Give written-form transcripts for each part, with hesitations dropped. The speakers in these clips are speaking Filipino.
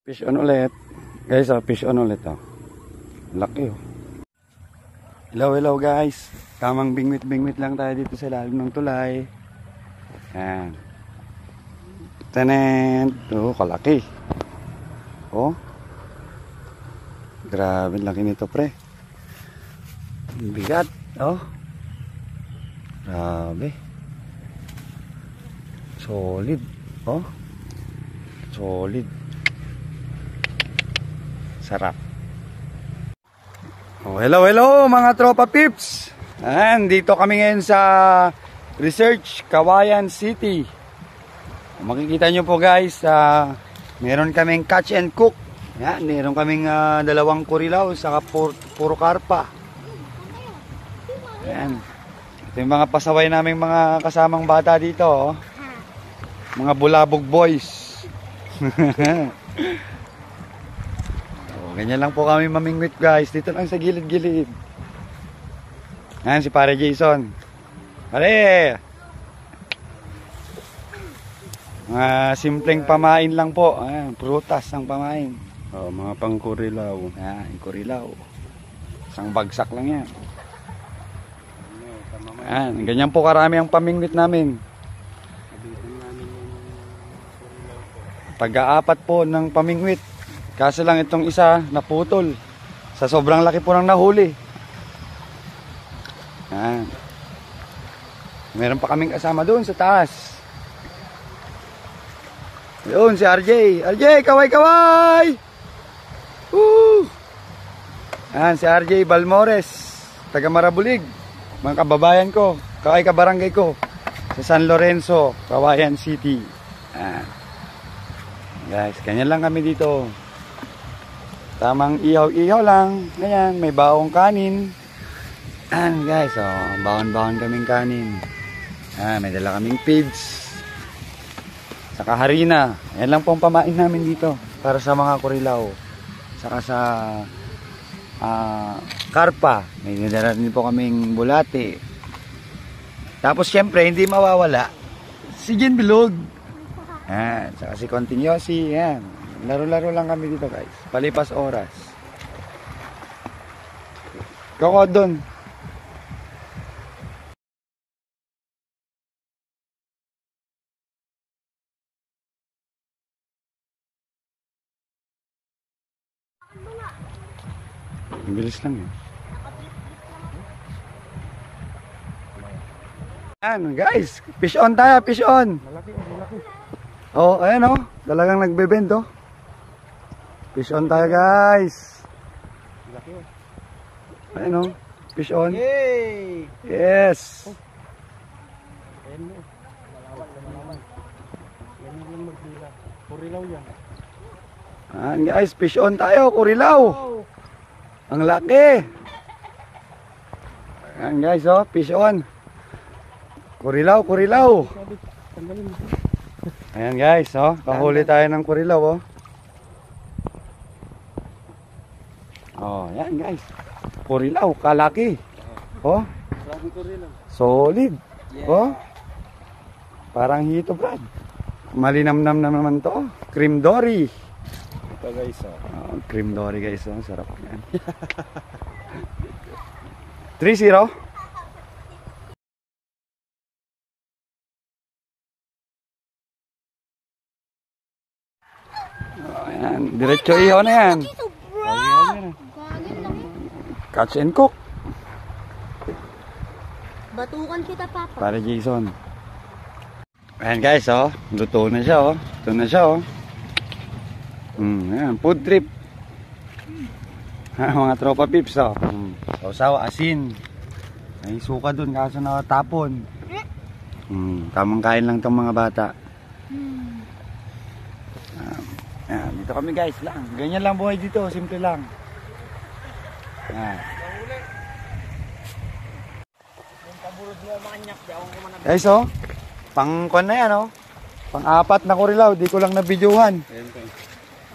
Fish on ulit. Guys, fish on ulit Laki Hello guys. Tamang bingwit lang tayo dito sa ilalim ng tulay. Yan. Tanen. Kalaki. Grabe laki nito pre. Bigat. Grabe. Solid. Solid. Sarap. Hello mga tropa pips. Dito kami ngayon sa Research Cauayan City. Makikita nyo po guys, meron kaming catch and cook. Meron kaming dalawang kurilaw saka puro karpa. Ito yung mga pasaway naming mga kasamang bata dito. Mga bulabog boys. Ganyan lang po kami mamingwit guys. Dito lang sa gilid-gilid. Si pare Jason. Pare! Mga simpleng pamain lang po. Prutas ang pamain. Mga pang kurilaw. Kurilaw. Isang bagsak lang yan. Ganyan po karami ang pamingwit namin. Pag-aapat po ng pamingwit. Kaso lang itong isa naputol. Sa sobrang laki po ng nahuli. Meron pa kaming kasama doon sa taas. Yun si RJ. RJ, kaway! Si RJ Balmores, taga Marabulig. Mga kababayan ko, kabarangay ko sa San Lorenzo, Cauayan City. Guys, ganyan lang kami dito. Tamang ihaw-ihaw lang. Ganyan, may baong kanin. Guys, baon-baon kaming kanin. May dala kaming feeds. Saka harina. Yan lang pong pamain namin dito para sa mga kurilaw. Saka sa karpa. May dala din po kaming bulate. Tapos syempre, hindi mawawala si Gin Bilog. Saka si Continuosi. Laro-laro lang kami dito guys. Palipas oras. Kokodon. Bilis lang guys, fish on tayo, fish on. Malaki. Ayan talagang nagbebend Fish on tayo guys. Ayan fish on. Yay! Yes. Kurilaw yan. Guys, fish on tayo, kurilaw. Ang laki. Ayan guys, fish on. Kurilaw. Ayan guys, kahuli tayo ng kurilaw, ayan guys. Kurilaw, kalaki. Solid. Parang hito, Brad. Malinamnam naman to. Cream dory. Ito guys, cream dory guys, sarap yan. 3-0. Ayan, diretso ihaw na yan. Catch and cook. Batukan kita, Papa. Para Jason. Ayan guys, luto na siya, Ito na siya, ayan, food trip. Mga tropa pips, Sausaw, asin. May suka dun, kaso nakatapon. Tamang kain lang tong mga bata. Ayan, dito kami guys lang. Ganyan lang buhay dito, simple lang. Guys, pang-kon na yan, pang-apat na kurilaw, di ko lang na-videohan.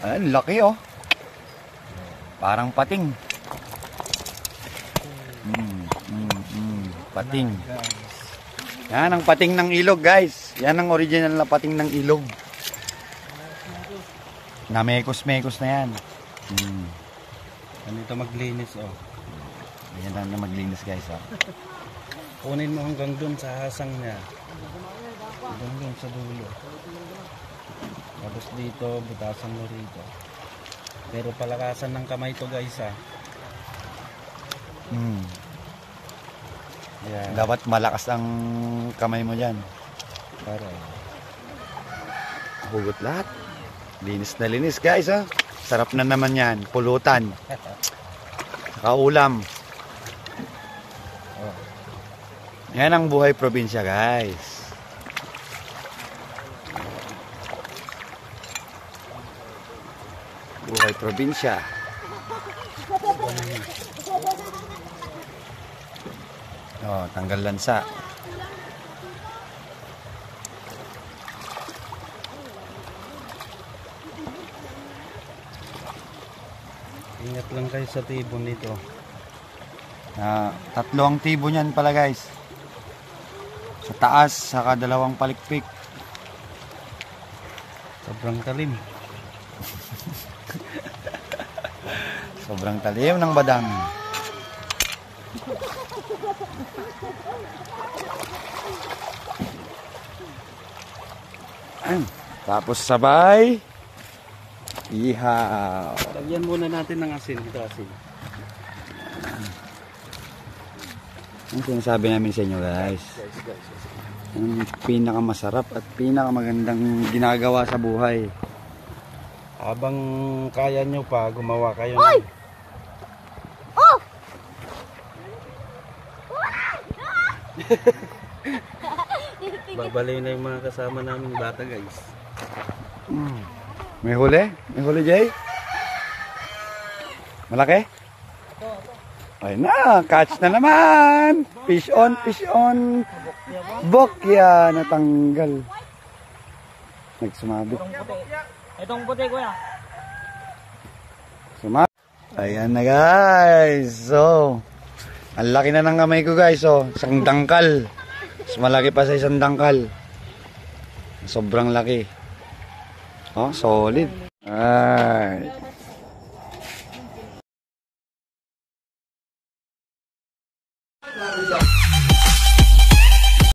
Ayan, laki, parang pating. Pating. Yan ang pating ng ilog, guys. Yan ang original na pating ng ilog. Na mekos-mekos na yan. Ganito maglinis, oh. Ayan lang na maglinis, guys. Oh. Kunin mo hanggang dun sa hasang niya. Hanggang dun sa dulo. Tapos dito, butasan mo rito. Pero palakasan ng kamay to, guys, ah. Yan. Dapat malakas ang kamay mo dyan. Para. Hugot lahat. Linis na linis, guys. Oh. Sarap na naman yan. Pulutan. Saka ulam. Oh. Yan ang buhay probinsya, guys. Buhay probinsya. Oh, tanggal lansa. Ingat lang kayo sa tibon nito. Tatlo ang tibo niyan pala, guys. Sa taas, saka dalawang palikpik. Sobrang talim. Sobrang talim ng badang. Tapos sabay ihaw. Lagyan muna natin ng asin. Ito asin. Ang sinasabi namin sa inyo, guys. Ang pinakamasarap at pinakamagandang ginagawa sa buhay. Habang kaya nyo pa, gumawa kayo Hoy! ng... Oh! Babaliw na yung mga kasama naming bata, guys. May huli? May huli, Jay? Malaki? Ay na, catch na naman. Fish on, fish on. Bokya, natanggal. Nagsumabit. Itong puti, kuya. Sumabit. Ayan na, guys. So, ang laki na ng kamay ko, guys. So, isang dangkal. Mas malaki pa sa isang dangkal. Sobrang laki. Oh, solid. Alright.